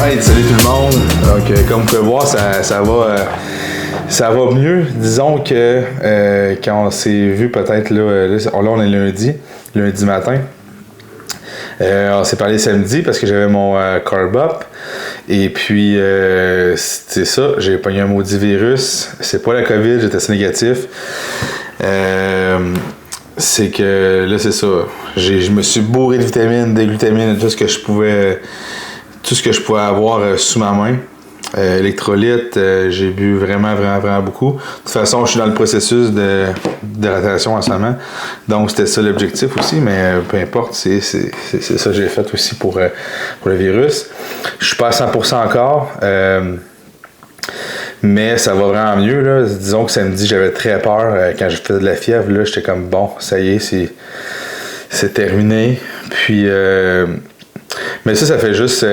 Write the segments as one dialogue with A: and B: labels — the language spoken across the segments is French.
A: Alright, salut tout le monde. Donc, comme vous pouvez voir, ça va mieux. Disons que quand on s'est vu peut-être, là on est lundi matin. On s'est parlé samedi parce que j'avais mon carb up. Et puis, c'est ça, j'ai pogné un maudit virus. C'est pas la COVID, j'ai testé négatif. C'est que là, c'est ça. Je me suis bourré de vitamines, de glutamine, tout ce que je pouvais avoir sous ma main. Électrolytes, j'ai bu vraiment beaucoup. De toute façon, je suis dans le processus d'hydratation en ce moment. Donc, c'était ça l'objectif aussi, mais peu importe, c'est ça que j'ai fait aussi pour le virus. Je suis pas à 100% encore, mais ça va vraiment mieux, là. Disons que samedi, j'avais très peur quand je faisais de la fièvre. Là, j'étais comme, bon, ça y est, c'est terminé. Puis... mais ça fait juste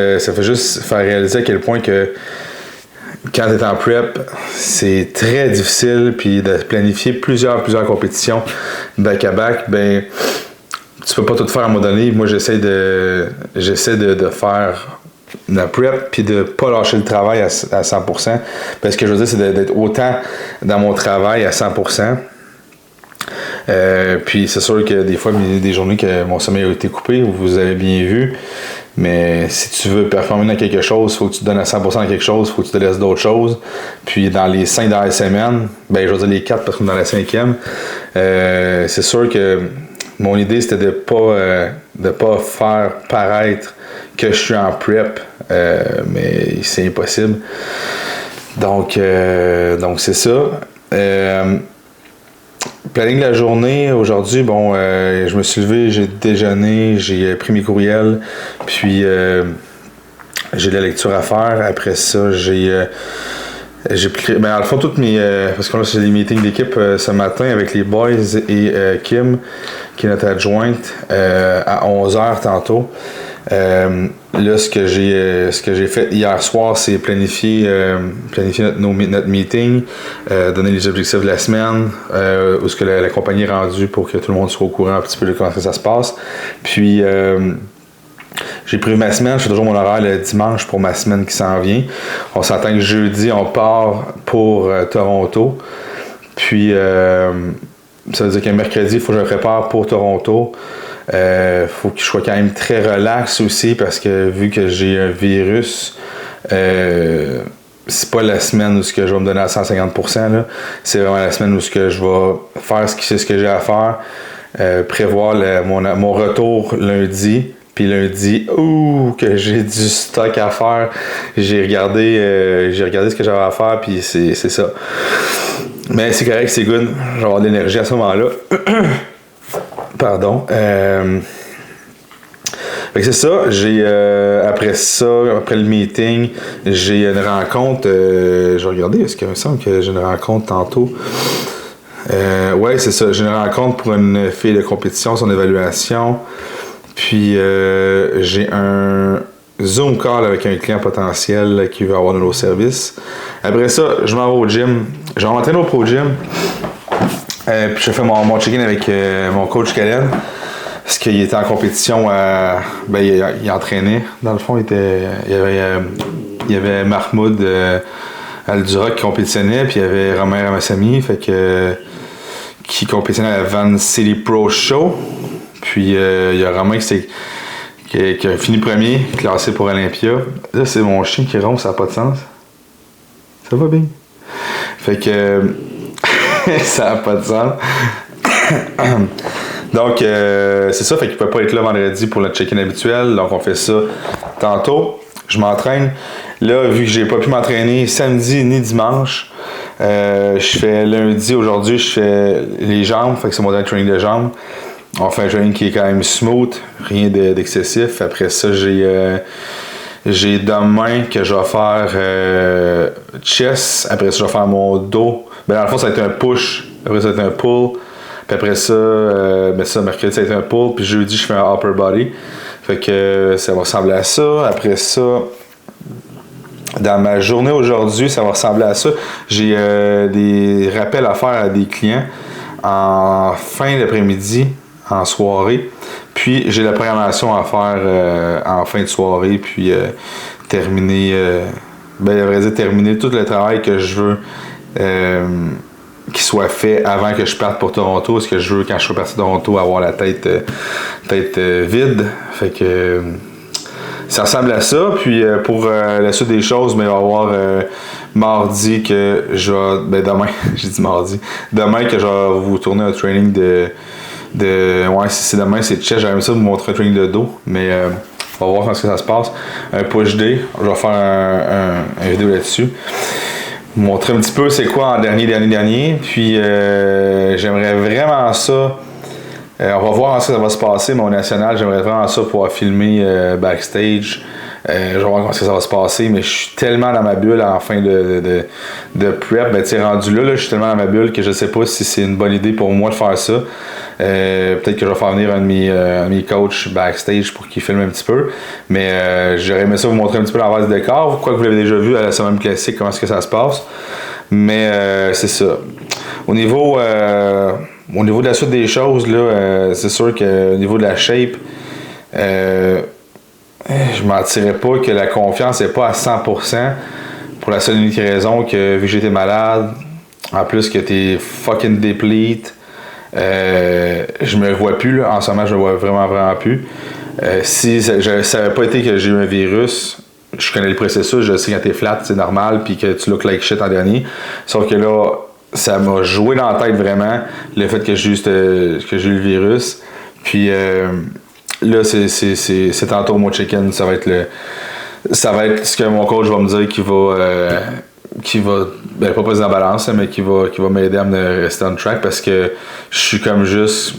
A: faire réaliser à quel point que quand tu es en prep, c'est très difficile, puis de planifier plusieurs compétitions back-à-back, ben tu peux pas tout faire à un moment donné. Moi, j'essaie de faire la prep, puis de pas lâcher le travail à 100%, parce que je veux dire, c'est d'être autant dans mon travail à 100%. Puis c'est sûr que des fois, il y a des journées que mon sommeil a été coupé, vous avez bien vu. Mais si tu veux performer dans quelque chose, il faut que tu te donnes à 100% dans quelque chose, il faut que tu te laisses d'autres choses. Puis dans les 5 dernières semaines, ben je vais dire les 4 parce qu'on est dans la 5e, c'est sûr que mon idée c'était de pas faire paraître que je suis en prep, mais c'est impossible. Donc c'est ça. Planning de la journée, aujourd'hui, bon, je me suis levé, j'ai déjeuné, j'ai pris mes courriels, puis j'ai de la lecture à faire. Après ça, j'ai pris, ben, à la fois, toutes mes, parce qu'on a fait des meetings d'équipe ce matin avec les boys et Kim, qui est notre adjointe, à 11h tantôt. Là, ce que j'ai fait hier soir, c'est planifier notre meeting, donner les objectifs de la semaine, où ce que la compagnie est rendue pour que tout le monde soit au courant un petit peu de comment ça se passe. Puis j'ai pris ma semaine, je fais toujours mon horaire le dimanche pour ma semaine qui s'en vient. On s'entend que jeudi, on part pour Toronto. Puis ça veut dire qu'un mercredi, il faut que je me prépare pour Toronto. Faut que je sois quand même très relax aussi parce que vu que j'ai un virus, c'est pas la semaine où je vais me donner à 150%, là. C'est vraiment la semaine où je vais faire ce que j'ai à faire, prévoir mon retour lundi. Puis lundi, que j'ai du stock à faire. J'ai regardé ce que j'avais à faire, puis c'est ça. Mais c'est correct, c'est good. Je vais avoir de l'énergie à ce moment-là. Pardon. Fait que c'est ça. Après le meeting, j'ai une rencontre. Je vais regarder, est-ce qu'il me semble que j'ai une rencontre tantôt? Ouais, c'est ça. J'ai une rencontre pour une fille de compétition, son évaluation. Puis j'ai un Zoom call avec un client potentiel qui veut avoir de nos services. Après ça, je m'en vais au gym. Je vais m'entraîner au Pro Gym. Puis je fais mon check-in avec mon coach Kalen. Parce qu'il était en compétition. Il entraînait. Dans le fond, il y avait Mahmoud Aldura qui compétitionnait. Puis il y avait Romain Ramassamy qui compétitionnait à la Van City Pro Show. Puis il y a Romain qui a fini premier, classé pour Olympia. Là, c'est mon chien qui ronfle, ça n'a pas de sens. Ça va bien. Fait que ça n'a pas de sens. Donc, c'est ça, fait qu'il ne peut pas être là vendredi pour le check-in habituel. Donc, on fait ça tantôt. Je m'entraîne. Là, vu que j'ai pas pu m'entraîner samedi ni dimanche, je fais lundi, aujourd'hui, je fais les jambes. Fait que c'est mon dernier training de jambes. On fait un training qui est quand même smooth, rien d'excessif. Après ça, j'ai demain que je vais faire chest. Après ça, je vais faire mon dos. Ben, dans le fond, ça va être un push. Après ça va être un pull. Puis après ça, mercredi, ça va être un pull. Puis jeudi, je fais un upper body. Fait que ça va ressembler à ça. Après ça, dans ma journée aujourd'hui, ça va ressembler à ça. J'ai des rappels à faire à des clients en fin d'après-midi, en soirée. Puis j'ai la programmation à faire en fin de soirée. Puis terminer, à vrai dire, terminer tout le travail que je veux qui soit fait avant que je parte pour Toronto. Parce que je veux, quand je serai parti de Toronto, avoir la tête vide. Fait que ça ressemble à ça. Puis pour la suite des choses, il va y avoir mardi que je vais. Demain, j'ai dit mardi. Demain que je vais vous tourner un training ouais, si c'est demain, c'est chest. J'aimerais ça vous montrer un training de dos. Mais on va voir comment ça se passe. Un push day. Je vais faire un vidéo là-dessus. Vous montrer un petit peu c'est quoi en dernier. Puis j'aimerais vraiment ça. On va voir comment ça va se passer, mais au national, j'aimerais vraiment ça pouvoir filmer backstage. Je vais voir comment ça va se passer, mais je suis tellement dans ma bulle en fin de prep. Rendu là, je suis tellement dans ma bulle que je sais pas si c'est une bonne idée pour moi de faire ça. Peut-être que je vais faire venir un de mes coachs backstage pour qu'il filme un petit peu. Mais j'aurais aimé ça vous montrer un petit peu l'envers du décor. Quoi que vous l'avez déjà vu à la semaine classique, comment est-ce que ça se passe. Mais c'est ça. Au niveau de la suite des choses, là, c'est sûr qu'au niveau de la shape, je ne mentirais pas que la confiance n'est pas à 100%. Pour la seule et unique raison que vu que j'étais malade, en plus que t'es fucking deplete, je me vois plus, là. En ce moment, je me vois vraiment plus. Si ça n'avait pas été que j'ai eu un virus, je connais le processus, je sais quand t'es flat, c'est normal, puis que tu look like shit en dernier. Sauf que là, ça m'a joué dans la tête vraiment, le fait que j'ai eu le virus. Puis là, c'est tantôt mon check-in, ça va être ce que mon coach va me dire qui va pas peser en balance, mais qui va m'aider à me rester on track parce que je suis comme juste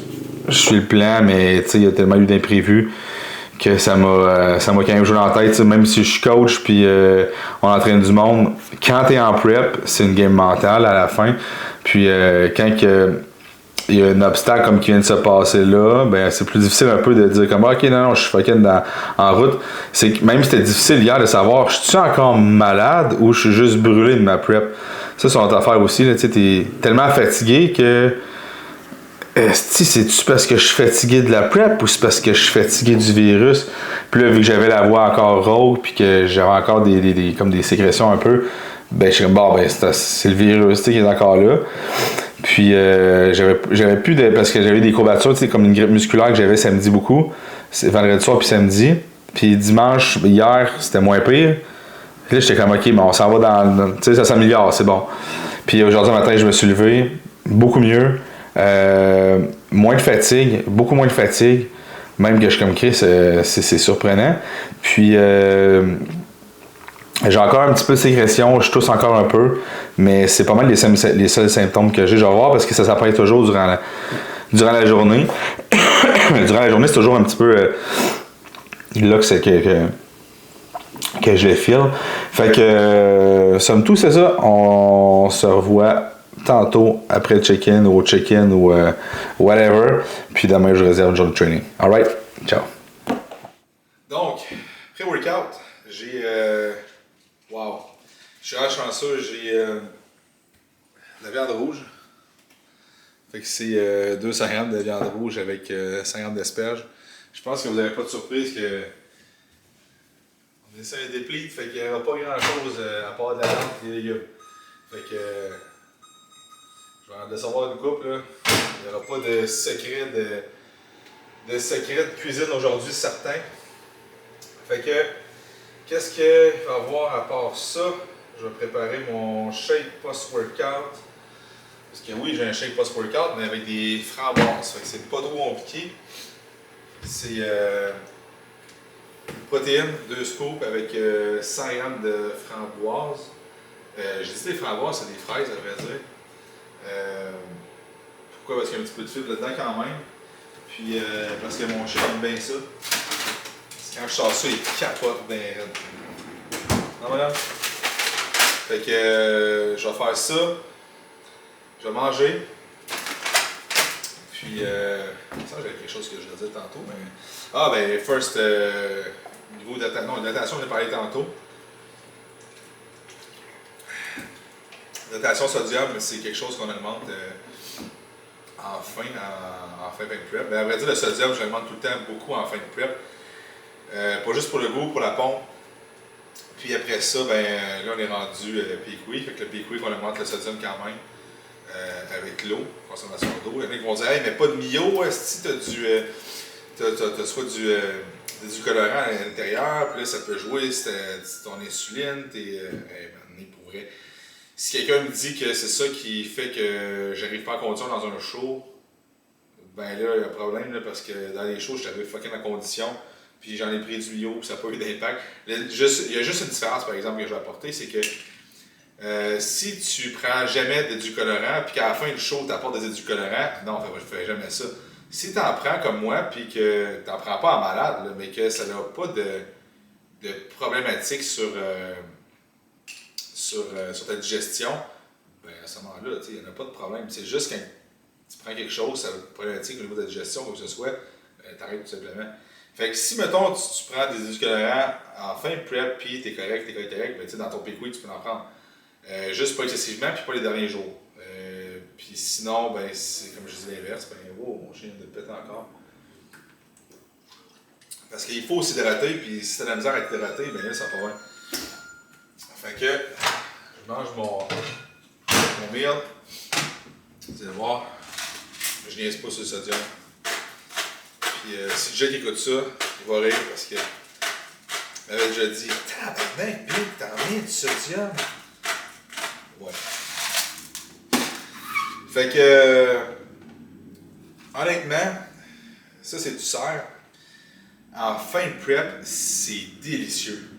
A: je suis le plan, mais il y a tellement eu d'imprévus que ça m'a quand même joué dans la tête. T'sais, même si je suis coach puis on entraîne du monde, quand t'es en prep, c'est une game mentale à la fin. Puis quand il y a un obstacle comme qui vient de se passer là, ben c'est plus difficile un peu de dire comme ok non, je suis fucking en route. C'est que même si c'était difficile hier de savoir, je suis encore malade ou je suis juste brûlé de ma prep. Ça c'est notre affaire aussi, tu sais, t'es tellement fatigué que c'est-tu parce que je suis fatigué de la prep ou c'est parce que je suis fatigué du virus? Puis là, vu que j'avais la voix encore rauque puis que j'avais encore comme des sécrétions un peu, ben je suis comme bon, ben c'est le virus qui est encore là. Puis j'avais plus de. Parce que j'avais des courbatures, comme une grippe musculaire que j'avais samedi beaucoup. C'est vendredi soir puis samedi. Puis dimanche, hier, c'était moins pire. Puis là, j'étais comme ok, mais on s'en va dans. Tu sais, ça s'améliore, c'est bon. Puis aujourd'hui matin, je me suis levé, beaucoup mieux. Moins de fatigue, beaucoup moins de fatigue. Même que je suis comme Chris, c'est surprenant. Puis j'ai encore un petit peu de sécrétion, je tousse encore un peu, mais c'est pas mal les seuls symptômes que j'ai. Je vais voir parce que ça s'apparaît toujours durant la journée. Durant la journée, c'est toujours un petit peu là que je les file. Fait que, somme toute, c'est ça. On se revoit tantôt après le check-in ou au check-in ou whatever. Puis demain, je réserve une journée de training. Alright? Ciao. Donc, pré-workout, j'ai... wow! Je suis vraiment chanceux, j'ai de la viande rouge. Fait que c'est 200 grammes de viande rouge avec 100 grammes d'asperges. Je pense que vous n'avez pas de surprise que on essaie un déplete, fait qu'il n'y aura pas grand chose à part de la viande et des légumes. Fait que je vais en décevoir une couple là. Il n'y aura pas de secret de cuisine aujourd'hui, certain. Fait que qu'est-ce qu'il va y avoir à part ça? Je vais préparer mon shake post-workout. Parce que oui, j'ai un shake post-workout, mais avec des framboises. Fait que c'est pas trop compliqué. C'est protéines, 2 scoops avec 100 g de framboises. J'ai dit les framboises, c'est des fraises, à vrai dire. Pourquoi? Parce qu'il y a un petit peu de fibres dedans quand même. Puis parce que mon chien aime bien ça. Quand je sors ça, il capote bien raide. Non, voilà. Fait que je vais faire ça. Je vais manger. Puis, ça, j'avais quelque chose que je vais dire tantôt. Mais... Ah, ben, first, niveau d'hydratation, j'ai parlé tantôt. L'hydratation sodium, c'est quelque chose qu'on augmente en fin de prep. Ben, à vrai dire, le sodium, je l'augmente tout le temps beaucoup en fin de prep. Pas juste pour le goût, pour la pompe. Puis après ça, ben, là, on est rendu Peak Week. Fait que le Peak Week, on augmente le sodium quand même avec l'eau, consommation d'eau. Il y en a qui vont dire, hey, mais pas de Mio, si t'as t'as soit du colorant à l'intérieur, puis là, ça peut jouer si ton insuline, pour vrai. Si quelqu'un me dit que c'est ça qui fait que j'arrive pas à conduire dans un show, ben là, il y a un problème, là, parce que dans les shows, j'avais fucking la condition, puis j'en ai pris du Mio, puis ça n'a pas eu d'impact. Il y a juste une différence, par exemple, que je vais apporter, c'est que si tu prends jamais d'édulcorant, puis qu'à la fin du show, tu apportes des édulcorants, non, je ne ferai jamais ça. Si tu en prends comme moi, puis que tu n'en prends pas en malade, là, mais que ça n'a pas de problématique sur ta digestion, ben à ce moment-là, il n'y en a pas de problème. C'est juste quand tu prends quelque chose, ça a une problématique au niveau de la digestion, quoi que ce soit, t'arrêtes tout simplement. Fait que si, mettons, tu prends des édulcorants en fin de prep, puis t'es correct, ben, dans ton PQ, tu peux en prendre. Juste pas excessivement, puis pas les derniers jours. Puis sinon, ben, c'est comme je dis l'inverse, ben, wow, mon chien vient de péter encore. Parce qu'il faut s'hydrater, puis si t'as de la misère à être hydraté, ben là, ça va pas bien. Fait que, je mange mon meal. Vous allez voir, je niaise pas sur le sodium. Puis si Jack écoute ça, il va rire parce que il m'avait déjà dit, tabarnak, Bill, t'en mets du sodium. Ouais. Fait que, honnêtement, ça c'est du cerf. En fin de prep, c'est délicieux.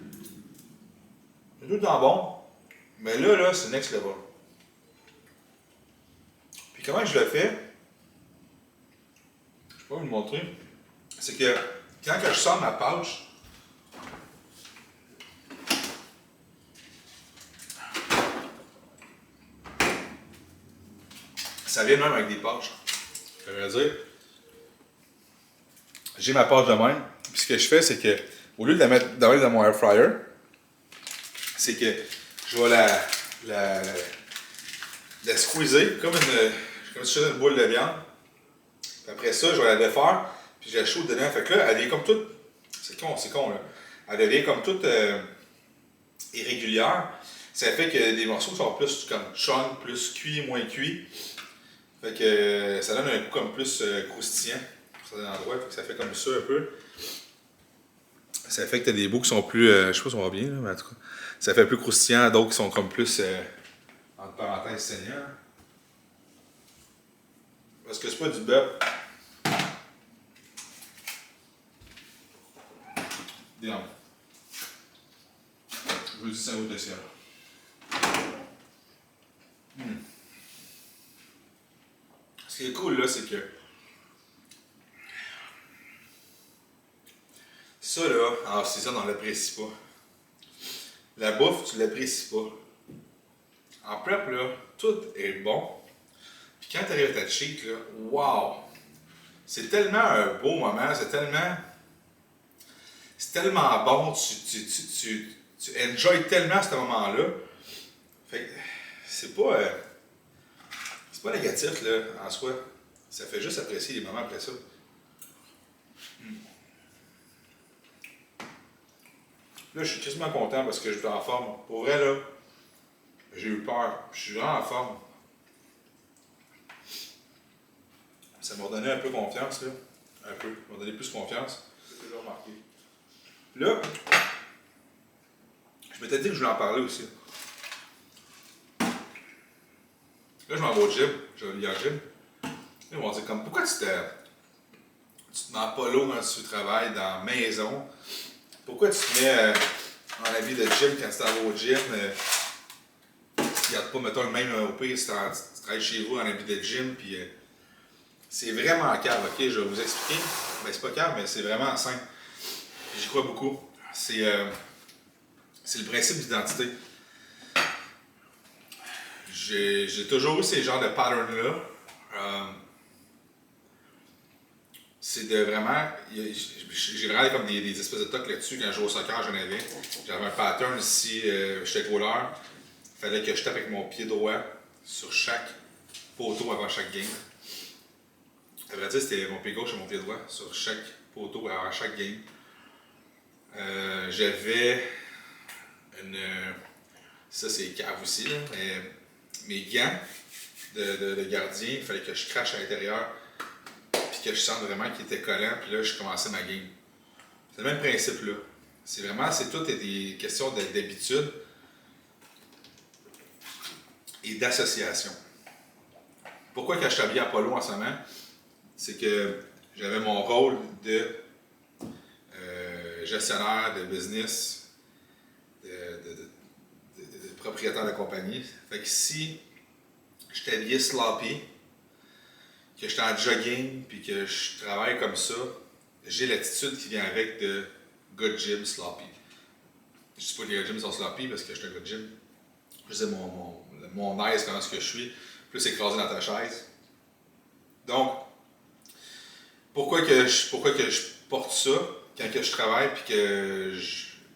A: C'est tout le temps bon, mais là, c'est next level. Puis comment je le fais, je peux pas vous le montrer, c'est que quand je sors ma pouch, ça vient même avec des pouches. Ça veut dire, j'ai ma pouch de même, puis ce que je fais, c'est que, au lieu de la mettre dans mon air fryer, c'est que je vais la squeezer comme si je faisais une boule de viande. Puis après ça, je vais la défaire, puis je la chaude dedans. Fait que là, elle devient comme toute. C'est con là. Elle devient comme toute irrégulière. Ça fait que les morceaux sont plus comme chunk, plus cuit, moins cuit. Fait que ça donne un goût comme plus croustillant sur certains endroits. Fait que ça fait comme ça un peu. Ça fait que tu as des bouts qui sont plus. Je sais pas si on va bien, là, mais en tout cas. Ça fait plus croustillant, d'autres qui sont comme plus. Entre parenthèses, saignants. Parce que c'est pas du bœuf. Viande. Je vous dis ça au dessert. Ce qui est cool là, c'est que ça là, en season, on l'apprécie pas. La bouffe, tu l'apprécies pas. En prep là, tout est bon. Puis quand tu arrives à ta cheat là, wow! C'est tellement un beau moment, c'est tellement bon, tu enjoy tellement ce moment-là. Fait que c'est pas négatif là, en soi. Ça fait juste apprécier les moments après ça. Là, je suis quasiment content parce que je suis en forme. Pour vrai, là, j'ai eu peur. Je suis vraiment en forme. Ça m'a donné un peu confiance, là. Un peu. Ça m'a donné plus confiance. C'est déjà remarqué. Là, je m'étais dit que je voulais en parler aussi. Là, je m'en vais au gym. Je vais aller au gym. Là, ils vont dire comme, pourquoi tu te mets pas l'eau quand tu travailles dans la maison? Pourquoi tu te mets en habit de gym quand tu t'en vas au gym? Regarde pas, mettons le même au pire si tu travailles chez vous en habit de gym. Puis, c'est vraiment calme, ok? Je vais vous expliquer. Ben, c'est pas calme, mais c'est vraiment simple. J'y crois beaucoup. C'est le principe d'identité. J'ai toujours eu ces genres de patterns-là. C'est de vraiment. J'ai vraiment comme des espèces de tocs là-dessus. Quand je jouais au soccer, j'en avais. J'avais un pattern si j'étais goaler. Il fallait que je tape avec mon pied droit sur chaque poteau avant chaque game. À vrai dire, c'était mon pied gauche et mon pied droit sur chaque poteau avant chaque game. J'avais ça c'est cave aussi, là, mais mes gants de gardien, il fallait que je crache à l'intérieur, puis que je sente vraiment qu'il était collant, puis là je commençais ma game. C'est le même principe là. C'est tout des questions d'habitude et d'association. Pourquoi que je suis habillé à Polo en ce moment? C'est que j'avais mon rôle de gestionnaire de business, de propriétaire de compagnie. Fait que si je suis habillé sloppy, que je suis en jogging, puis que je travaille comme ça, j'ai l'attitude qui vient avec de gars de gym sloppy. Je ne dis pas que les gars de gym sont sloppy parce que je suis un gars de gym. Je sais mon aise, comment est-ce que je suis, plus écrasé dans ta chaise. Donc, pourquoi que je porte ça quand que je travaille, puis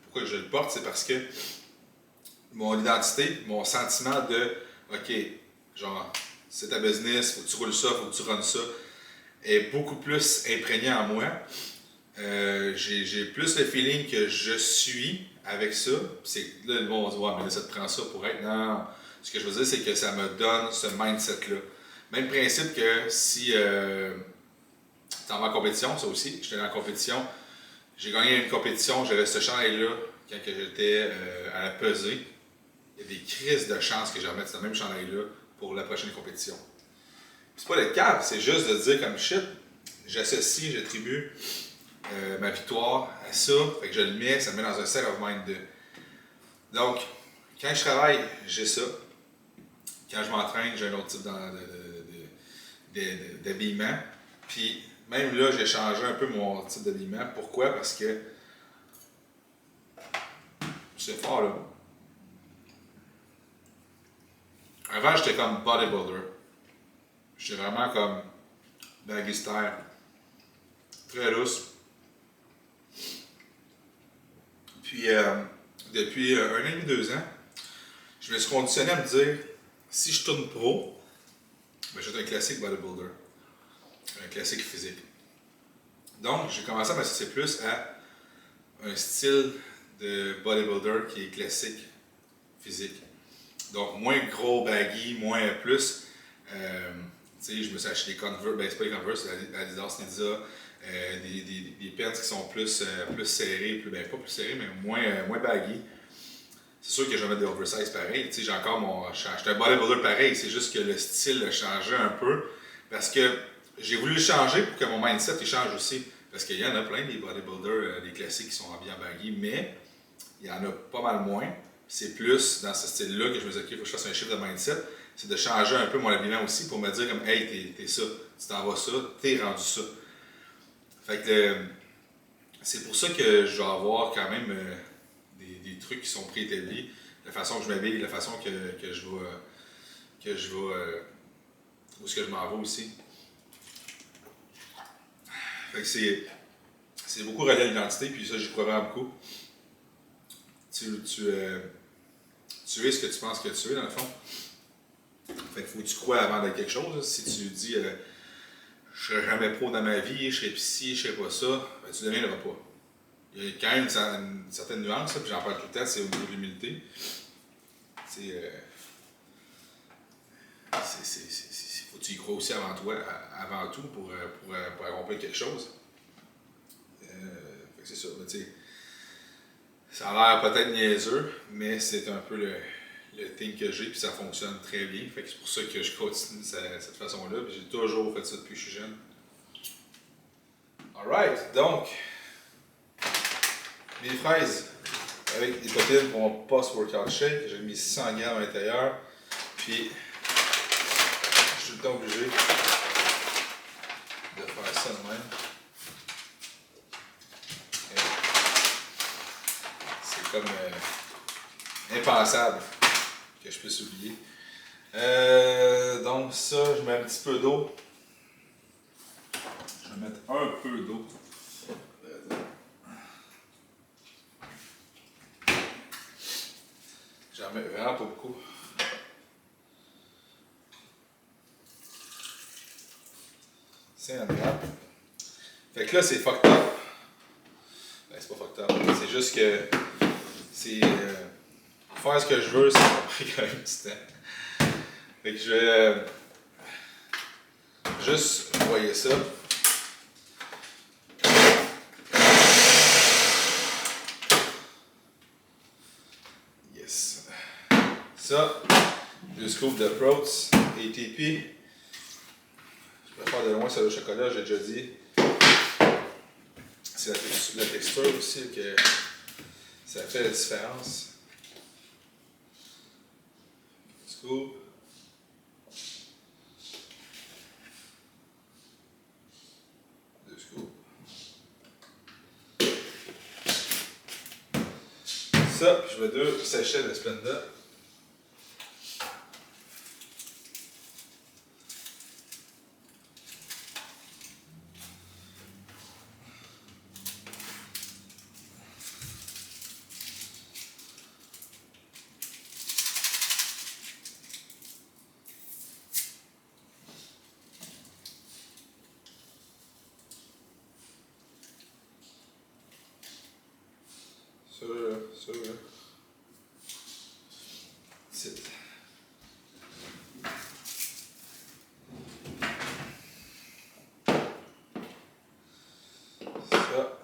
A: pourquoi que je le porte, c'est parce que mon identité, mon sentiment de OK, genre, c'est ta business, faut que tu roules ça, faut que tu runnes ça, est beaucoup plus imprégné en moi. J'ai plus le feeling que je suis avec ça. C'est là, le monde va se dire, ouais, mais là, ça te prend ça pour être. Non. Ce que je veux dire, c'est que ça me donne ce mindset-là. Même principe que si tu es en compétition, ça aussi, j'étais en compétition. J'ai gagné une compétition, j'avais ce chandail-là quand j'étais à la pesée. Il y a des crises de chance que je remette ce même chandail-là pour la prochaine compétition. C'est pas le cap, c'est juste de dire comme shit, j'associe, j'attribue ma victoire à ça, fait que je le mets, ça me met dans un state of mind de. Donc, quand je travaille, j'ai ça. Quand je m'entraîne, j'ai un autre type d'habillement. Puis, même là, j'ai changé un peu mon type d'habillement. Pourquoi? Parce que c'est fort là. Avant, j'étais comme bodybuilder. J'étais vraiment comme baggy style. Très lousse. Puis, depuis 1 an et 2 ans, je me suis conditionné à me dire, si je tourne pro, ben, je vais être un classique bodybuilder. Un classique physique. Donc, j'ai commencé à m'associer plus à un style de bodybuilder qui est classique physique. Donc, moins gros, baggy, moins plus. Tu sais, je me suis acheté des Converse, ben c'est pas les Converse, c'est Adidas Ninja, des pants qui sont plus serrés, ben pas plus serrés, mais moins baggy. C'est sûr que je vais mettre des oversize pareil. Tu sais, j'ai encore j'étais un bodybuilder pareil, c'est juste que le style a changé un peu. Parce que j'ai voulu le changer pour que mon mindset il change aussi. Parce qu'il y en a plein des bodybuilders, des classiques qui sont habillés en baggy, mais il y en a pas mal moins. C'est plus dans ce style-là que je me dis, OK, il faut que je fasse un chiffre de mindset. C'est de changer un peu mon habillement aussi pour me dire comme, hey, t'es ça, tu t'en vas ça, t'es rendu ça. Fait que c'est pour ça que je vais avoir quand même des trucs qui sont préétablis. La façon que je m'habille, la façon que je vais où est-ce que je m'en vais aussi. Fait que c'est beaucoup relié à l'identité, puis ça, j'y crois vraiment beaucoup. Tu es ce que tu penses que tu es, dans le fond. Fait que faut que tu crois avant d'être quelque chose. Là. Si tu dis je serai jamais pro dans ma vie, je serai ci, je serai pas ça, ben, tu ne deviendras pas. Il y a quand même une certaine nuance, puis j'en parle tout le temps, c'est au niveau de l'humilité. Faut que tu y crois aussi avant tout pour accomplir quelque chose. Fait que c'est ça. Mais ça a l'air peut-être niaiseux, mais c'est un peu le thing que j'ai, puis ça fonctionne très bien. Fait que c'est pour ça que je continue cette façon-là. Puis j'ai toujours fait ça depuis que je suis jeune. Alright, donc, mes fraises avec des protéines pour mon post-workout shake. J'ai mis 100 grammes à l'intérieur. Puis, je suis tout le temps obligé de faire ça de même. C'est comme impensable que je puisse oublier. Donc ça, je mets un petit peu d'eau. Je vais mettre un peu d'eau. J'en mets vraiment pas beaucoup. C'est un gramme. Fait que là, c'est fucked up. Ben, c'est pas fucked up. C'est juste que c'est faire ce que je veux, ça m'a pris quand même du temps. Fait que je vais juste envoyer ça. Yes. Ça, 2 scoops de Proats ATP. Je préfère de loin sur le chocolat, j'ai déjà dit. C'est la texture aussi que ça fait la différence. Scoop. Ça, puis je mets 2 sachets de Splenda. Ça, là. C'est. Ça.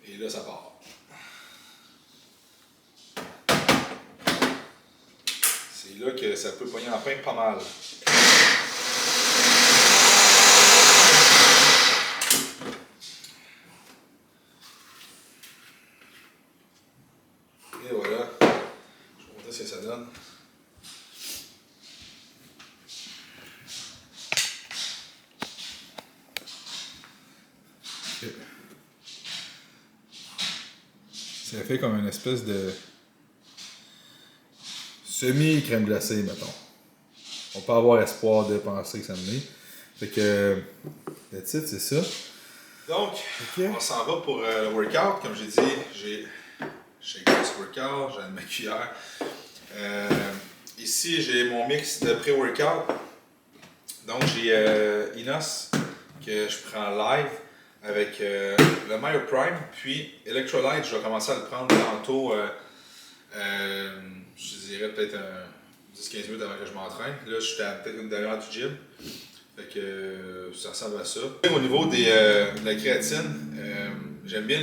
A: Et là, ça part. C'est là que ça peut pogner en pain pas mal. Et voilà. Je vais vous montrer ce que ça donne. Ça fait comme une espèce de semi-crème glacée, mettons. On peut avoir espoir de penser que ça me met. Fait que le titre, c'est ça. Donc, on s'en va pour le workout. Comme j'ai dit, j'ai ce workout, j'ai ma cuillère. Ici, j'ai mon mix de pré-workout. Donc, j'ai Inos que je prends live avec le Myo Prime. Puis, Electrolyte, je vais commencer à le prendre tantôt. Je dirais peut-être 10-15 minutes avant que je m'entraîne. Là, je suis à peut-être une demi-heure du gym. Fait que ça ressemble à ça. Au niveau de la créatine, j'aime bien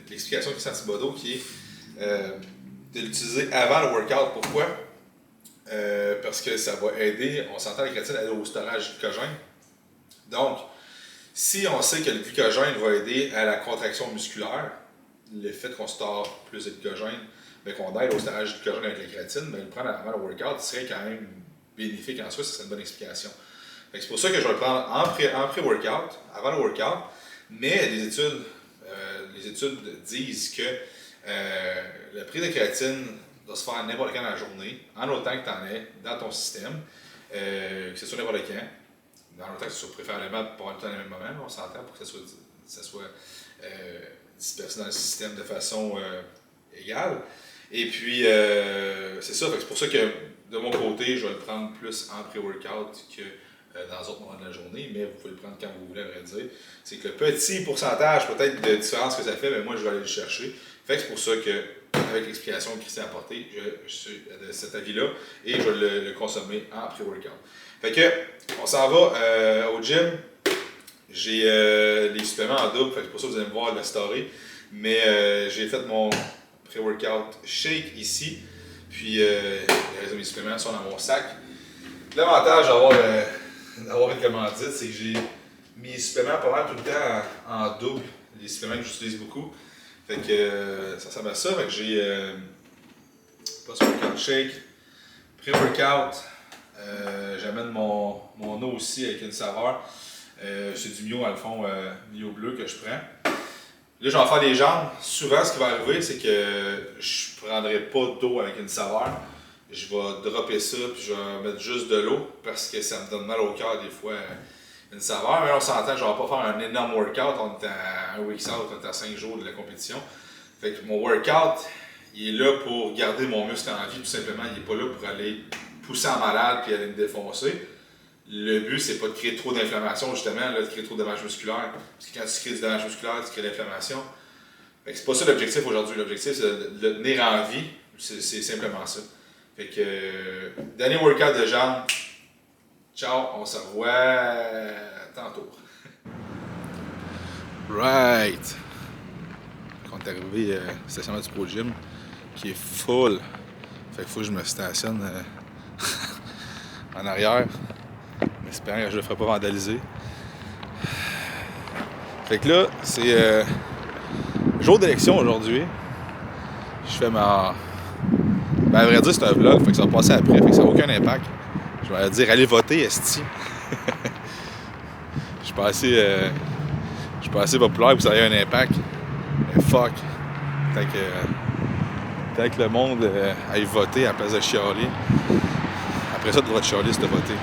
A: l'explication de Christian Thibodeau qui est de l'utiliser avant le workout. Pourquoi? Parce que ça va aider, on s'entend la créatine au storage du glycogène. Donc, si on sait que le glycogène va aider à la contraction musculaire, le fait qu'on store plus de glycogène, mais qu'on aide au storage du glycogène avec la créatine, le prendre avant le workout serait quand même bénéfique en soi, ça serait une bonne explication. C'est pour ça que je vais le prendre en pré-workout, avant le workout, mais les études disent que le prix de créatine doit se faire n'importe quand dans la journée, en autant que tu en aies dans ton système, que ce soit n'importe quand, en autant que ce soit préférablement pas tout le temps au même moment, on s'entend pour que ça soit dispersé dans le système de façon égale. Et puis, c'est ça, c'est pour ça que de mon côté, je vais le prendre plus en pré-workout que dans d'autres moments de la journée, mais vous pouvez le prendre quand vous voulez, à vrai dire. C'est que le petit pourcentage peut-être de différence que ça fait, mais moi je vais aller le chercher. Fait que c'est pour ça que, avec l'explication que Christian a apportée, je suis de cet avis-là et je vais le consommer en pré-workout. Fait que, on s'en va au gym. J'ai les suppléments en double, fait que c'est pour ça que vous allez me voir la story. Mais j'ai fait mon pré-workout shake ici. Puis les restes de mes suppléments sont dans mon sac. L'avantage d'avoir une commandite, c'est que j'ai mes suppléments pas mal tout le temps en double. Les suppléments que j'utilise beaucoup. Fait que ça ressemble à ça. Fait que j'ai post-workout shake, pré-workout. J'amène mon eau aussi avec une saveur. C'est du Mio, dans le fond, Mio bleu que je prends. Là, je vais en faire des jambes. Souvent, ce qui va arriver, c'est que je ne prendrai pas d'eau avec une saveur. Je vais dropper ça, puis je vais mettre juste de l'eau, parce que ça me donne mal au cœur des fois, une saveur. Mais on s'entend, je ne vais pas faire un énorme workout. On est à un week out, on est à 5 jours de la compétition. Fait que mon workout, il est là pour garder mon muscle en vie, tout simplement. Il n'est pas là pour aller pousser en malade puis aller me défoncer. Le but, c'est pas de créer trop d'inflammation, justement, là, de créer trop de dommages musculaires. Parce que quand tu crées du dommage musculaire, tu crées de l'inflammation. Fait que c'est pas ça l'objectif aujourd'hui. L'objectif, c'est de le tenir en vie. C'est simplement ça. Fait que, dernier workout de jambes. Ciao, on se revoit tantôt. Right! On est arrivé au stationnement du Pro Gym qui est full. Fait qu'il faut que je me stationne en arrière. En espérant que je ne le ferai pas vandaliser. Fait que là, c'est jour d'élection aujourd'hui. Je fais ma. Ben, à vrai dire, c'est un vlog, fait que ça va passer après, fait que ça n'a aucun impact. Je vais dire allez voter, esti. Je suis pas assez populaire pour que ça ait un impact. Mais fuck. Tant que le monde aille voter à la place de chialer. Après ça, tu devras te chialer si tu as voté.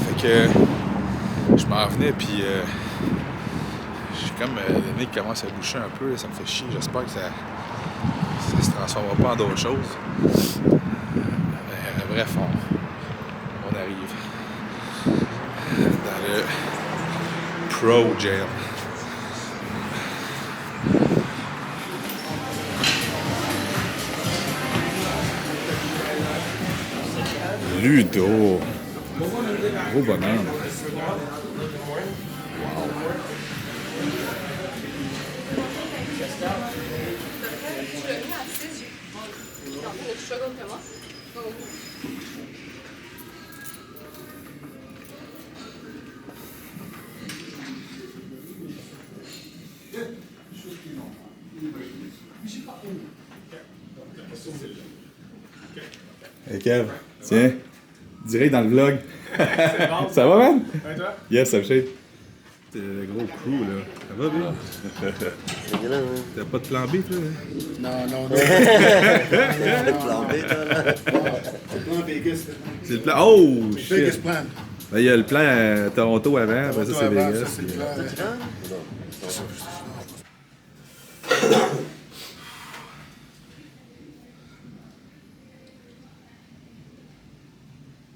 A: Fait que je m'en venais, puis j'ai comme le nez qui commence à boucher un peu, là, ça me fait chier. J'espère que ça se transformera pas en d'autres choses. Bref, on arrive dans le Pro Gym. Ludo. Gros bonhomme. Hey Kev, tiens, direct dans le vlog. Ça va, man?
B: Ouais, toi?
A: Yes, ça me shake. C'est le gros crew, là. Ça va bien?
C: C'est grand, hein?
A: T'as pas de plan B, toi? Hein?
B: Non.
C: Plan B, toi, là.
B: C'est plan Vegas.
A: C'est le plan. Oh,
B: Vegas
A: shit!
B: plan.
A: Ben, il y a le plan à Toronto avant, après ça, c'est
B: Avant,
A: Vegas.
B: ça, c'est le plan.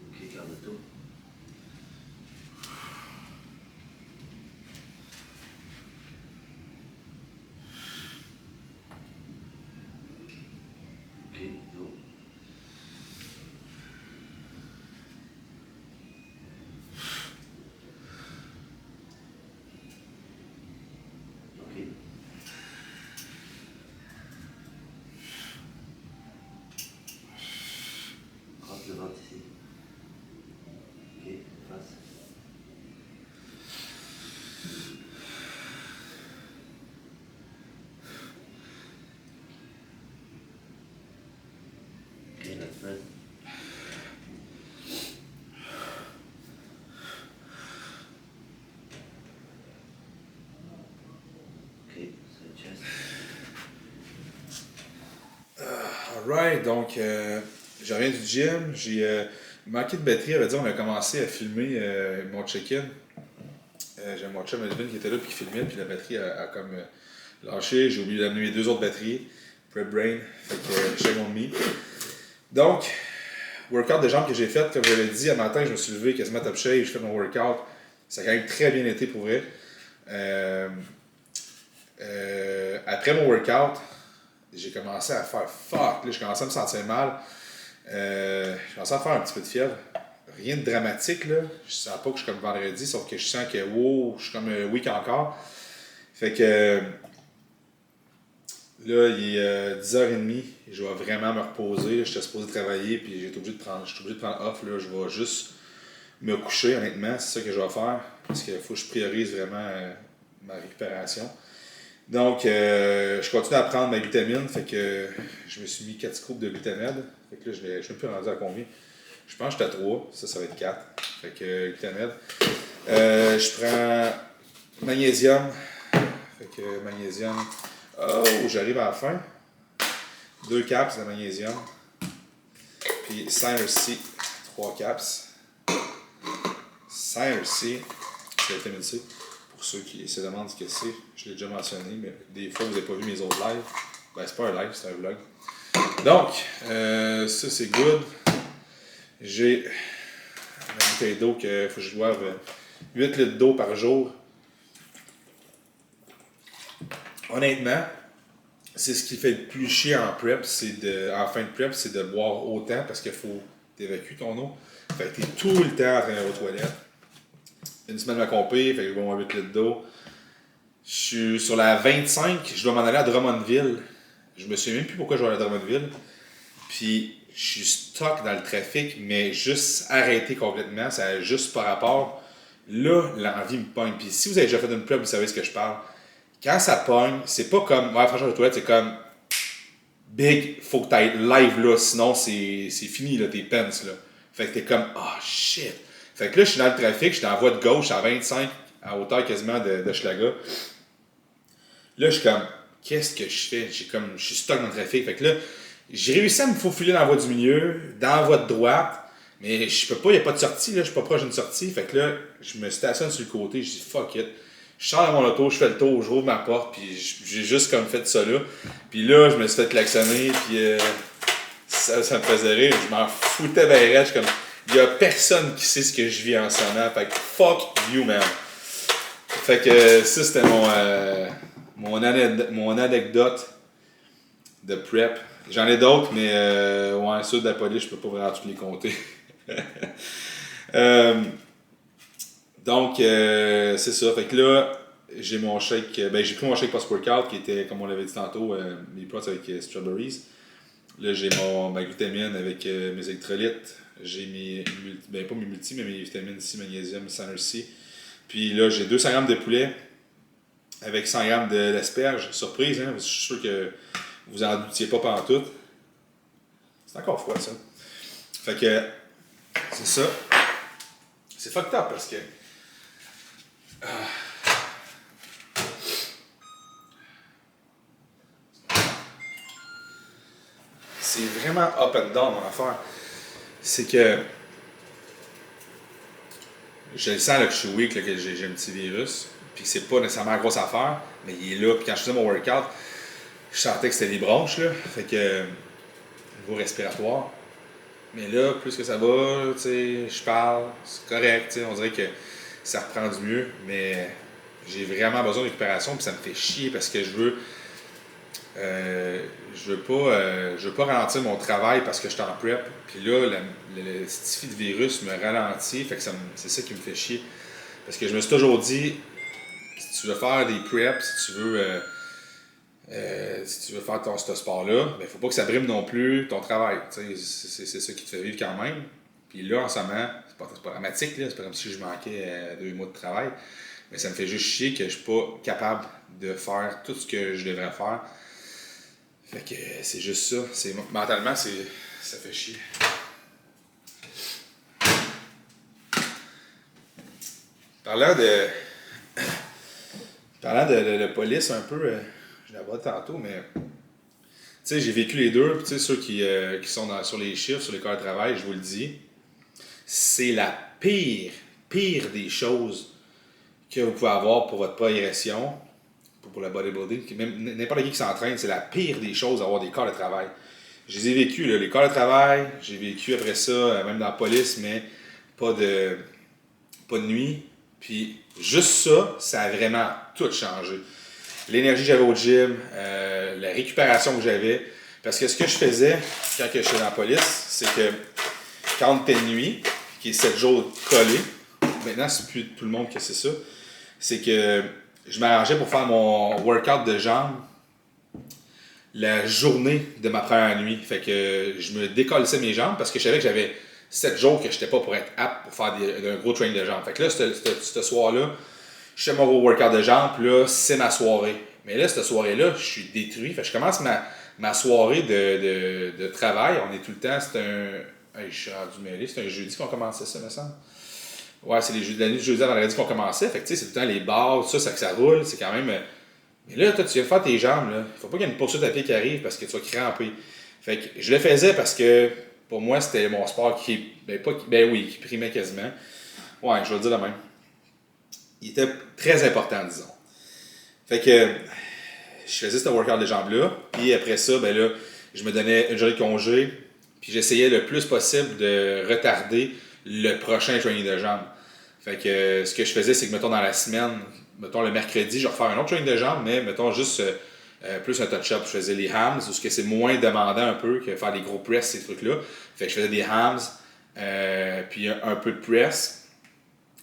C: Ok, calme-toi. Ok, go. Ok. Rentre le ventre ici. Ok, face. Ok, la semaine. Ok, c'est le chest.
A: Alright, donc je reviens du gym, j'ai manqué de batterie, à vrai dire, on a commencé à filmer mon check-in. J'ai mon chum Melvin qui était là puis qui filmait, puis la batterie a comme lâché, j'ai oublié d'amener mes deux autres batteries, Prep Brain, fait que check on me. Donc, workout de jambes que j'ai fait, comme je l'avais dit, à matin, je me suis levé quasiment top shape, j'ai fait mon workout, ça a quand même très bien été pour vrai. Après mon workout, j'ai commencé à faire fuck, là, je commençais à me sentir mal. Je commençais à faire un petit peu de fièvre. Rien de dramatique, là. Je sens pas que je suis comme vendredi, sauf que je sens que wow, je suis comme week encore. Fait que là, il est 10h30, je vais vraiment me reposer. J'étais supposé travailler, puis je suis obligé de prendre off. Là. Je vais juste me coucher, honnêtement. C'est ça que je vais faire, parce qu'il faut que je priorise vraiment ma récupération. Donc, je continue à prendre ma vitamine, fait que je me suis mis 4 scoops de glutamène. Fait que là, je ne suis plus rendu à combien. Je pense que j'étais à 3, ça va être 4. Fait que glutamène. Je prends magnésium. Fait que magnésium. Oh, j'arrive à la fin. 2 caps de magnésium. Puis Synercy, 3 caps. Synercy, c'est la vitamine C. Pour ceux qui se demandent ce que c'est, je l'ai déjà mentionné, mais des fois vous n'avez pas vu mes autres lives. Ben, c'est pas un live, c'est un vlog. Donc, ça c'est good. J'ai une bouteille d'eau qu'il faut que je boive 8 litres d'eau par jour. honnêtement, c'est ce qui fait le plus chier en prep, en fin de prep, c'est de boire autant parce qu'il faut t'évacuer ton eau. Fait que t'es tout le temps en train d'aller aux toilettes. Une semaine m'a compé, fait que je bois 8 litres d'eau. Je suis sur la 25, je dois m'en aller à Drummondville. Je me souviens même plus pourquoi je vais aller à Drummondville. Puis je suis stuck dans le trafic, mais juste arrêté complètement, ça a juste par rapport. Là, l'envie me pogne. Puis si vous avez déjà fait une prep, vous savez ce que je parle. Quand ça pogne, c'est pas comme. Ouais, franchement, les toilettes, c'est comme. Big, faut que t'ailles live là, sinon c'est fini, là, tes pens, là. Fait que t'es comme, oh shit. Fait que là, je suis dans le trafic, je suis en voie de gauche à 25, à hauteur quasiment de Schlaga. Là, je suis comme, qu'est-ce que je fais? Je suis stuck dans le trafic. Fait que là, j'ai réussi à me faufiler dans la voie du milieu, dans la voie de droite, mais je peux pas, il n'y a pas de sortie, là, je suis pas proche d'une sortie. Fait que là, je me stationne sur le côté, je dis fuck it. Je sors de mon auto, je fais le tour, je rouvre ma porte, puis j'ai juste comme fait ça là. Puis là, je me suis fait klaxonner, puis ça me faisait rire, je m'en foutais bien raide, je suis comme, il y a personne qui sait ce que je vis en ce moment, fait que fuck you, man. Fait que ça, c'était mon anecdote de prep. J'en ai d'autres, mais ouais, ceux de la police, je peux pas vraiment tous les compter. Donc, c'est ça. Fait que là, j'ai mon shake. Ben, j'ai pris mon shake post-workout qui était, comme on l'avait dit tantôt, mes prots avec strawberries. Là, j'ai ma glutamine avec mes électrolytes. J'ai pas mes multi, mais mes vitamines C, magnésium, cyanure C. Puis là, j'ai 200 grammes de poulet avec 100 grammes d'asperges. Surprise, hein? Je suis sûr que vous en doutiez pas pantoute. C'est encore froid, ça. Fait que, c'est ça. C'est fucked up parce que. C'est vraiment up and down, mon affaire. C'est que. Je le sens là, que je suis weak, là, que j'ai un petit virus. Puis que c'est pas nécessairement une grosse affaire, mais il est là. Puis quand je faisais mon workout, je sentais que c'était les bronches, là. Fait que. Niveau respiratoire. Mais là, plus que ça va, tu sais, je parle, c'est correct, tu sais, on dirait que ça reprend du mieux, mais j'ai vraiment besoin de récupération, puis ça me fait chier parce que je veux pas ralentir mon travail parce que je suis en prep. Puis là, le stifi de virus me ralentit, fait que c'est ça qui me fait chier. Parce que je me suis toujours dit, si tu veux faire des preps, si tu veux faire ce sport-là, il ne faut pas que ça brime non plus ton travail. C'est ça qui te fait vivre quand même. Puis là, en ce moment, c'est pas dramatique, là, c'est pas comme si je manquais 2 mois de travail. Mais ça me fait juste chier que je suis pas capable de faire tout ce que je devrais faire. Fait que c'est juste ça. Mentalement, ça fait chier. Parlant de police un peu, je l'aborde tantôt, mais tu sais, j'ai vécu les deux. Tu sais, ceux qui sont sur les chiffres, sur les corps de travail, je vous le dis, c'est la pire des choses que vous pouvez avoir pour votre progression, pour le bodybuilding. Même n'importe qui s'entraîne, c'est la pire des choses d'avoir des corps de travail. Je les ai vécus, là, les corps de travail. J'ai vécu après ça, même dans la police, mais pas de nuit. Puis juste ça a vraiment tout changé. L'énergie que j'avais au gym, la récupération que j'avais. Parce que ce que je faisais quand j'étais dans la police, c'est que quand on était de nuit, qui est 7 jours collés, maintenant c'est plus tout le monde qui sait ça, c'est que je m'arrangeais pour faire mon workout de jambes la journée de ma première nuit. Fait que je me décollissais mes jambes parce que je savais que j'avais 7 jours que je n'étais pas pour être apte pour faire un gros training de jambes. Fait que là, ce soir-là, je fais mon gros workout de jambes, puis là, c'est ma soirée. Mais là, cette soirée-là, je suis détruit. Fait que je commence ma soirée de travail. On est tout le temps, je suis rendu mêlé, c'est un jeudi qu'on commençait ça, me semble. Ouais, c'est la nuit de jeudi à vendredi qu'on commençait. Fait que tu sais, c'est tout le temps les bars, ça que ça roule, c'est quand même. Mais là, toi, tu viens de faire tes jambes, là. Faut pas qu'il y ait une poursuite à pied qui arrive parce que tu vas cramper. Fait que je le faisais parce que pour moi, c'était mon sport qui primait quasiment. Ouais, je vais le dire de même. Il était très important, disons. Fait que je faisais ce workout de jambes-là, puis après ça, ben là, je me donnais une journée de congé, puis j'essayais le plus possible de retarder le prochain training de jambes. Fait que ce que je faisais, c'est que, mettons, dans la semaine, mettons, le mercredi, je vais refaire un autre training de jambes, mais mettons juste plus un touch-up. Je faisais les hams, parce que c'est moins demandant un peu que faire des gros press, ces trucs-là. Fait que je faisais des hams, puis un peu de press.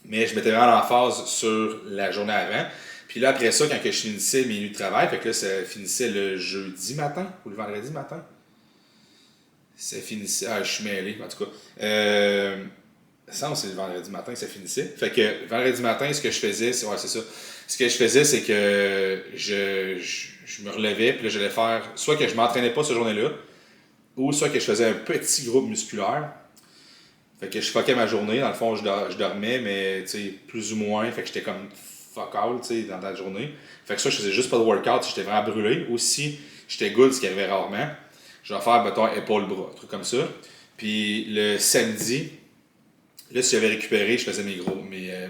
A: Mais je mettais vraiment l'emphase sur la journée avant. Puis là, après ça, quand je finissais mes nuits de travail, fait que là, ça finissait le jeudi matin ou le vendredi matin. Ça finissait. Ah, je suis mêlé, en tout cas. Ça, c'est le vendredi matin que ça finissait. Fait que vendredi matin, ce que je faisais, c'est ça. Ce que je faisais, c'est que je me relevais, puis là, j'allais faire soit que je m'entraînais pas cette journée-là, ou soit que je faisais un petit groupe musculaire. Fait que je fuckais ma journée. Dans le fond, je dormais, mais plus ou moins. Fait que j'étais comme fuck all dans la journée. Fait que ça, je faisais juste pas de workout si j'étais vraiment brûlé. Ou si j'étais good, ce qui arrivait rarement. Je vais faire, mettons, épaule-bras, un truc comme ça. Puis le samedi, là, si j'avais récupéré, je faisais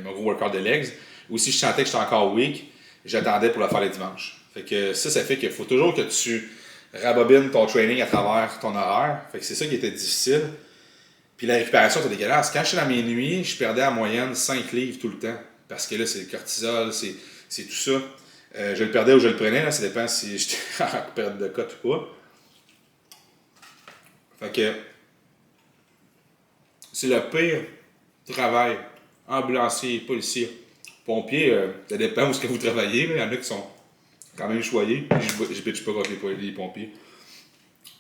A: mon gros workout de legs. Ou si je sentais que j'étais encore weak, j'attendais pour le faire le dimanche. Fait que ça fait qu'il faut toujours que tu rabobines ton training à travers ton horaire. Fait que c'est ça qui était difficile. Puis la récupération, c'était dégueulasse. Quand j'étais dans mes nuits, je perdais en moyenne 5 livres tout le temps. Parce que là, c'est le cortisol, c'est tout ça. Je le perdais ou je le prenais, là, ça dépend si j'étais en perte de cote ou pas. Fait que c'est le pire travail. Ambulancier, policier, pompier, ça dépend où est-ce que vous travaillez. Là. Il y en a qui sont quand même choyés. Je bitch pas contre les pompiers.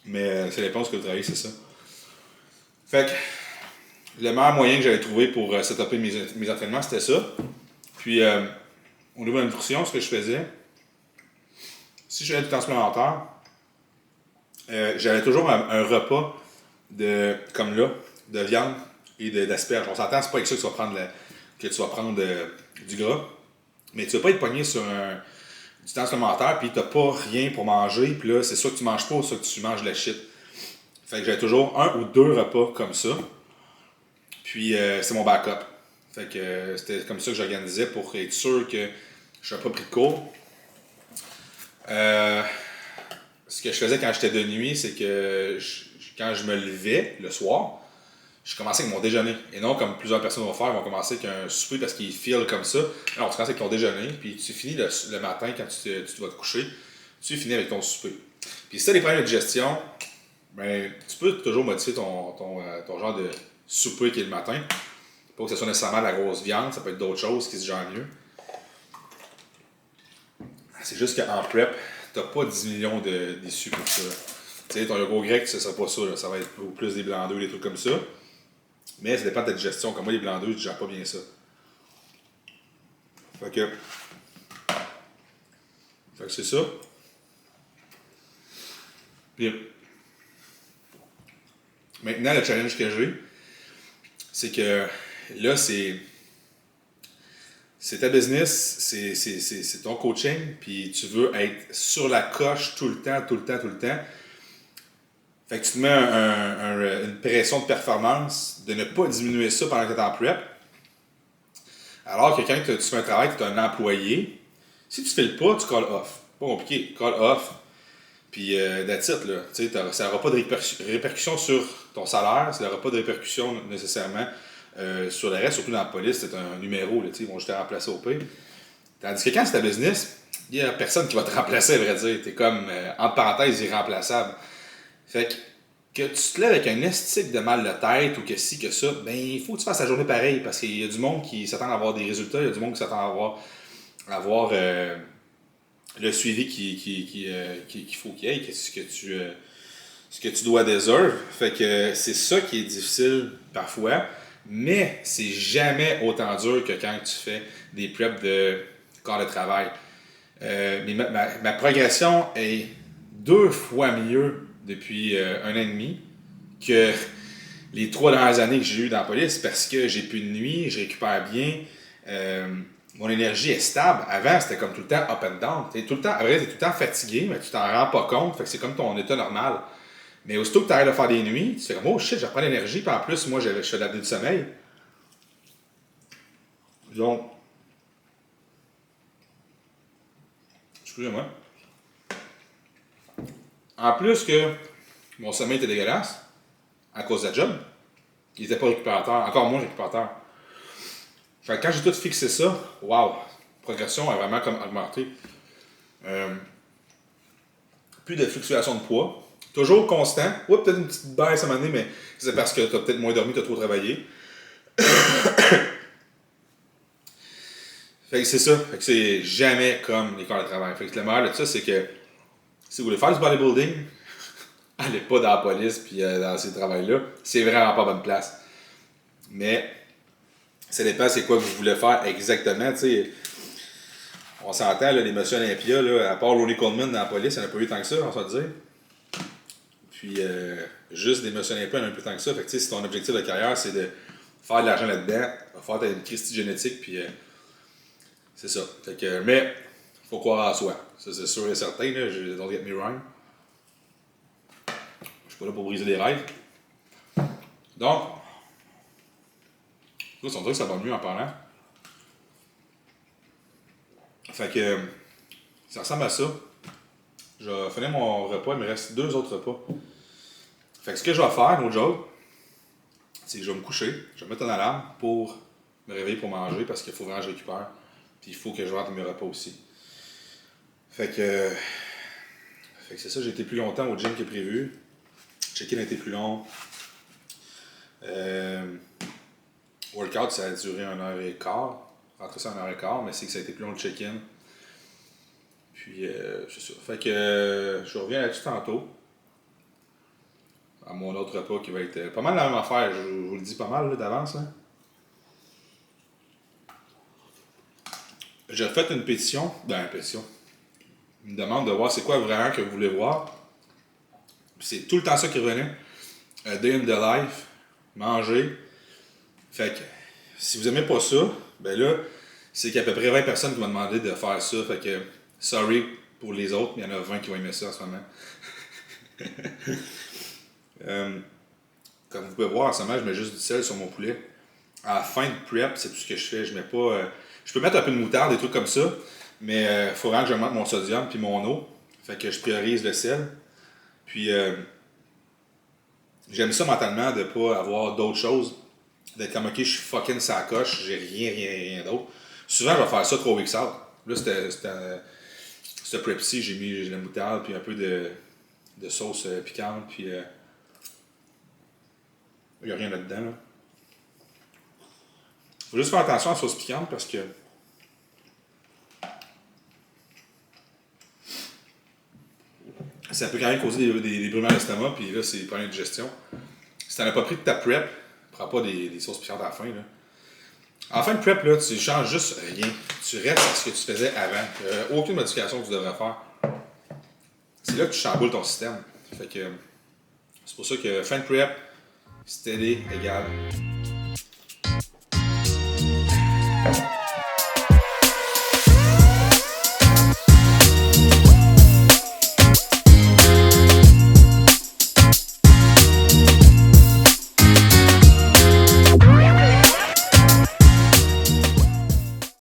A: Mais ça dépend où est-ce que vous travaillez, c'est ça. Fait que le meilleur moyen que j'avais trouvé pour setuper mes entraînements, c'était ça. Puis, au niveau de la nutrition, ce que je faisais, si j'avais du temps supplémentaire, j'avais toujours un repas comme là, de viande et d'asperges. On s'entend, c'est pas avec ça que tu vas prendre du gras. Mais tu vas pas être pogné sur du temps supplémentaire, puis t'as pas rien pour manger, puis là, c'est soit que tu manges pas, ou soit que tu manges de la shit. Fait que j'avais toujours 1 ou 2 repas comme ça. Puis c'est mon backup. Fait que c'était comme ça que j'organisais pour être sûr que je n'avais pas pris de cours. Ce que je faisais quand j'étais de nuit, c'est que quand je me levais le soir, je commençais avec mon déjeuner. Et non comme plusieurs personnes vont faire, ils vont commencer avec un souper parce qu'ils filent comme ça. Alors tu commences avec ton déjeuner, puis tu finis le matin quand tu vas te coucher, tu finis avec ton souper. Puis si tu as des problèmes de digestion, ben, tu peux toujours modifier ton genre de souper qui est le matin. Pas que ce soit nécessairement de la grosse viande, ça peut être d'autres choses qui se gèrent mieux. C'est juste qu'en prep, t'as pas 10 millions d'issues pour ça. Tu sais, ton yogourt grec, ce sera pas ça. Là. Ça va être plus des blancs d'œufs, des trucs comme ça. Mais ça dépend de ta digestion. Comme moi, les blancs d'œufs, je gère pas bien ça. Fait que c'est ça. Puis, maintenant, le challenge que j'ai, c'est que là, c'est ta business, c'est ton coaching, puis tu veux être sur la coche tout le temps. Fait que tu te mets une pression de performance de ne pas diminuer ça pendant que tu es en prep. Alors que quand tu fais un travail, tu es un employé, si tu ne files pas, tu call off. Pas compliqué, call off. Puis that's it, là. Ça n'aura pas de répercussions sur ton salaire, ça n'aura pas de répercussions nécessairement sur le reste, surtout dans la police, c'est un numéro, là, ils vont juste te remplacer au pire. Tandis que quand c'est ta business, il n'y a personne qui va te remplacer, à vrai dire. T'es comme, entre parenthèses, irremplaçable. Fait que tu te lèves avec un esthétique de mal de tête ou que ci, que ça, ben il faut que tu fasses ta journée pareil parce qu'il y a du monde qui s'attend à avoir des résultats, il y a du monde qui s'attend à avoir le suivi qu'il faut qu'il y ait, ce que tu dois deserve. Fait que c'est ça qui est difficile parfois. Mais c'est jamais autant dur que quand tu fais des preps de corps de travail. Mais ma progression est 2 fois mieux depuis 1 an et demi que les 3 dernières années que j'ai eues dans la police parce que j'ai plus de nuit, je récupère bien, mon énergie est stable. Avant, c'était comme tout le temps up and down. T'es tout le temps fatigué, mais tu t'en rends pas compte, fait que c'est comme ton état normal. Mais aussitôt que tu arrêtes de faire des nuits, tu fais comme oh shit, je reprends l'énergie, puis en plus, moi, je fais de l'apnée du sommeil. Donc, excusez-moi. En plus que mon sommeil était dégueulasse, à cause de la job, il n'était pas récupérateur, encore moins récupérateur. Fait que quand j'ai tout fixé ça, wow, progression a vraiment comme augmenté. Plus de fluctuation de poids. Toujours constant. Ouais, peut-être une petite baisse à un moment donné, mais c'est parce que tu as peut-être moins dormi, tu as trop travaillé. Fait que c'est ça. Fait que c'est jamais comme les corps de travail. Fait que le meilleur de ça, c'est que si vous voulez faire du bodybuilding, allez pas dans la police puis dans ces travails-là. C'est vraiment pas bonne place. Mais ça dépend c'est quoi que vous voulez faire exactement. T'sais. On s'entend, là, les Monsieur Olympia, là, à part Ronnie Coleman dans la police, il n'y en a pas eu tant que ça, on va se dire. Puis juste des Monsieur Olympia, il y en a un peu tant que ça. Fait que si ton objectif de carrière, c'est de faire de l'argent là-dedans, faire ta Christie génétique, puis c'est ça. Fait que, mais, faut croire en soi. Ça, c'est sûr et certain, là. Don't get me wrong. Je suis pas là pour briser les rêves. Donc, on dirait que ça va mieux en parlant. Fait que, ça ressemble à ça. Je vais finir mon repas, il me reste 2 autres repas. Fait que ce que je vais faire, no joke, c'est que je vais me coucher, je vais mettre une alarme pour me réveiller pour manger parce qu'il faut vraiment que je récupère. Puis il faut que je rentre mes repas aussi. Fait que c'est ça, j'ai été plus longtemps au gym que prévu. Check-in a été plus long. Workout, ça a duré 1h15. Rentrer ça 1h15, mais c'est que ça a été plus long le check-in. Puis, c'est ça. Fait que je reviens là-dessus tantôt. À mon autre repas qui va être pas mal la même affaire. Je vous le dis pas mal là, d'avance. Hein. J'ai refait une pétition. Une demande de voir c'est quoi vraiment que vous voulez voir. Puis c'est tout le temps ça qui revenait. A day in the life. Manger. Fait que si vous aimez pas ça, ben là, c'est qu'il y a à peu près 20 personnes qui m'ont demandé de faire ça. Fait que, sorry pour les autres, mais il y en a 20 qui vont aimer ça en ce moment. Comme vous pouvez voir, en ce moment, je mets juste du sel sur mon poulet. À la fin de prep, c'est tout ce que je fais. Je mets pas. Je peux mettre un peu de moutarde, des trucs comme ça, mais il faut vraiment que j'augmente mon sodium puis mon eau. Fait que je priorise le sel. Puis j'aime ça mentalement de pas avoir d'autres choses. D'être comme ok, je suis fucking sacoche, j'ai rien d'autre. Souvent, je vais faire ça 3 weeks out. Là, c'était prep-ci, j'ai mis de la moutarde puis un peu de sauce piquante, puis il n'y a rien là-dedans. Là. Faut juste faire attention à la sauce piquante parce que ça peut quand même causer des brûlements d'estomac, puis là, c'est des problèmes de digestion. Si t'en as pas pris de ta prep, prends pas des sauces piquantes à la fin. Là. En fin de prep, là, tu changes juste rien. Tu restes à ce que tu faisais avant. Aucune modification que tu devrais faire. C'est là que tu chamboules ton système. Fait que c'est pour ça que fin de prep, steady égale